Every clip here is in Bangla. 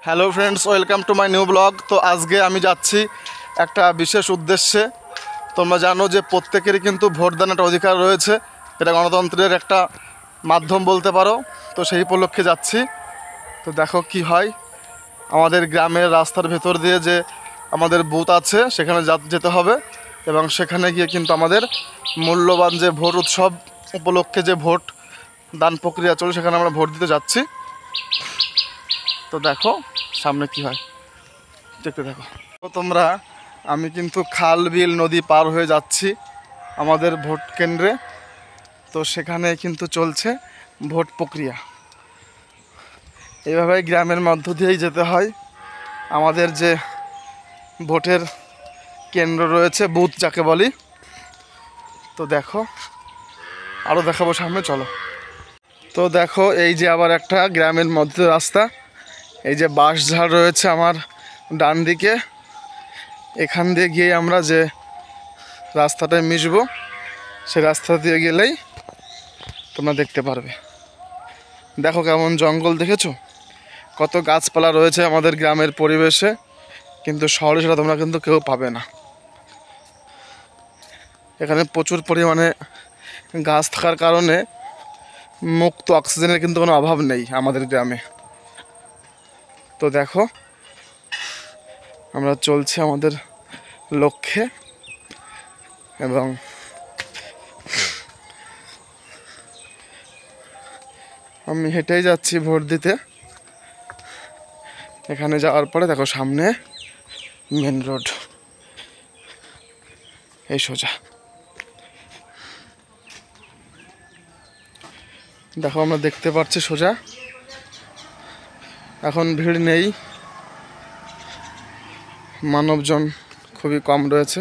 Hello friends, welcome to my new blog. তো আজকে আমি যাচ্ছি একটা বিশেষ উদ্দেশ্যে। তোমরা জানো যে প্রত্যেকেরই কিন্তু ভোটদান একটা অধিকার রয়েছে, এটা গণতন্ত্রের একটা মাধ্যম বলতে পারো। তো সেই উপলক্ষে যাচ্ছি। তো দেখো কি হয়, আমাদের গ্রামের রাস্তার ভেতর দিয়ে যে আমাদের বুথ আছে সেখানে যেতে হবে, এবং সেখানে গিয়ে কিন্তু আমাদের মূল্যবান যে ভোট উৎসব উপলক্ষে যে ভোট দান প্রক্রিয়া চলে, সেখানে আমরা ভোট দিতে যাচ্ছি। তো দেখো সামনে কি হয়, দেখতে দেখো। তো তোমরা, আমি কিন্তু খাল বিল নদী পার হয়ে যাচ্ছি আমাদের ভোট কেন্দ্রে। তো সেখানে কিন্তু চলছে ভোট প্রক্রিয়া। এইভাবে গ্রামের মধ্য দিয়েই যেতে হয়। আমাদের যে ভোটের কেন্দ্র রয়েছে, বুথ যাকে বলি। তো দেখো, আরও দেখাবো সামনে, চলো। তো দেখো, এই যে আবার একটা গ্রামের মধ্যে রাস্তা, এই যে বাঁশঝাড় রয়েছে আমার ডান দিকে, এখান দিয়ে গিয়ে আমরা যে রাস্তাটায় মিশবো, সে রাস্তা দিয়ে গেলেই তোমরা দেখতে পারবে। দেখো কেমন জঙ্গল, দেখেছো কত গাছপালা রয়েছে আমাদের গ্রামের পরিবেশে, কিন্তু শহরে সেটা তোমরা কিন্তু কেউ পাবে না। এখানে প্রচুর পরিমাণে গাছ থাকার কারণে মুক্ত অক্সিজেনের কিন্তু কোনো অভাব নেই আমাদের গ্রামে। তো দেখো, আমরা চলছি আমাদের লক্ষ্যে, এবং আমি হেঁটেই যাচ্ছি ভোট দিতে। এখানে যাওয়ার পরে দেখো সামনে মেন রোড, এই সোজা। দেখো আমরা দেখতে পাচ্ছি সোজা, এখন ভিড় নেই, মানবজন খুবই কম রয়েছে।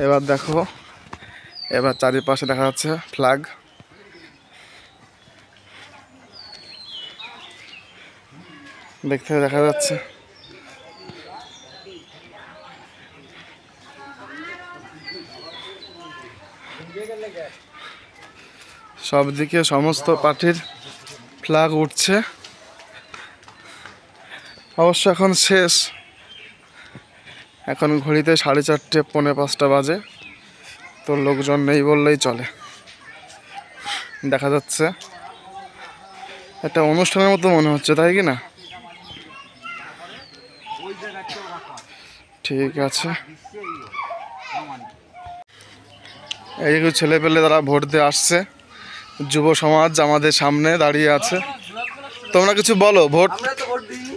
এবার দেখো, এবার চারিপাশে দেখা যাচ্ছে ফ্ল্যাগ। দেখতে দেখা যাচ্ছে সব দিকে সমস্ত পার্টির ফ্ল্যাগ উঠছে। অবশ্য এখন শেষ, এখন ঘড়িতে 4:30 পৌনে 5টা বাজে। তো লোকজন নেই বললেই চলে। দেখা যাচ্ছে একটা অনুষ্ঠানের মতো মনে হচ্ছে, তাই কি না? ঠিক আছে, এই ছেলে পেলে তারা ভোট দিয়ে আসছে, যুব সমাজ আমাদের সামনে দাঁড়িয়ে আছে। তোমরা কিছু বলো, ভোট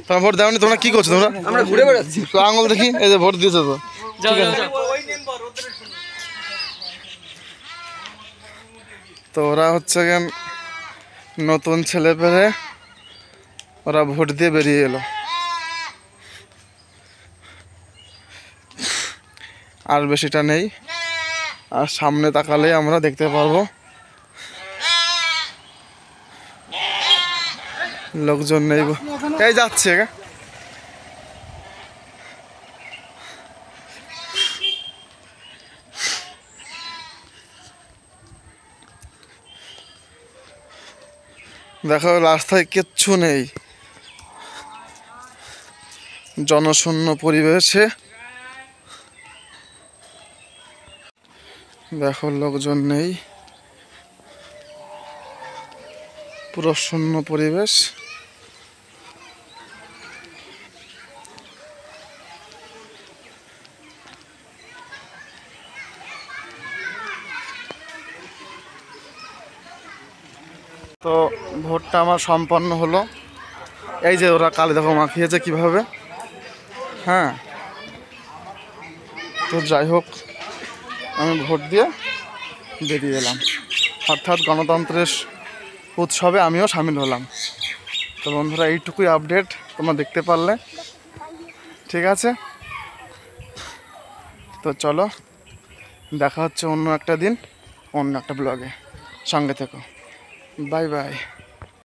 তোমরা ভোট দাওনি, তোমরা কি করছো? তোমরা আমরা ঘুরে বেড়াচ্ছি, তো আঙুল দেখি, এই যে ভোট দিয়েছো তো, ঠিক আছে। তো ওরা হচ্ছে নতুন ছেলে পেলে, ওরা ভোট দিয়ে বেরিয়ে এলো। আর বেশিটা নেই, আর সামনে তাকালে আমরা দেখতে পারবো লোকজন নেই, এই যাচ্ছে। দেখো রাস্তায় কিচ্ছু নেই, জনশূন্য পরিবেশে। দেখো লোকজন নেই, পুরো শূন্য পরিবেশ। তো ভোটটা আমার সম্পন্ন হলো। এই যে ওরা কালে দেখো মাখিয়েছে কিভাবে, হ্যাঁ। তো যাই হোক, আমি ভোট দিয়ে বেরিয়ে এলাম, অর্থাৎ গণতন্ত্রের উৎসবে আমিও সামিল হলাম। তো বন্ধুরা, এইটুকুই আপডেট তোমরা দেখতে পারলে, ঠিক আছে। তো চলো, দেখা হচ্ছে অন্য একটা দিন, অন্য একটা ব্লগে। সঙ্গে থেকো, বাই বাই।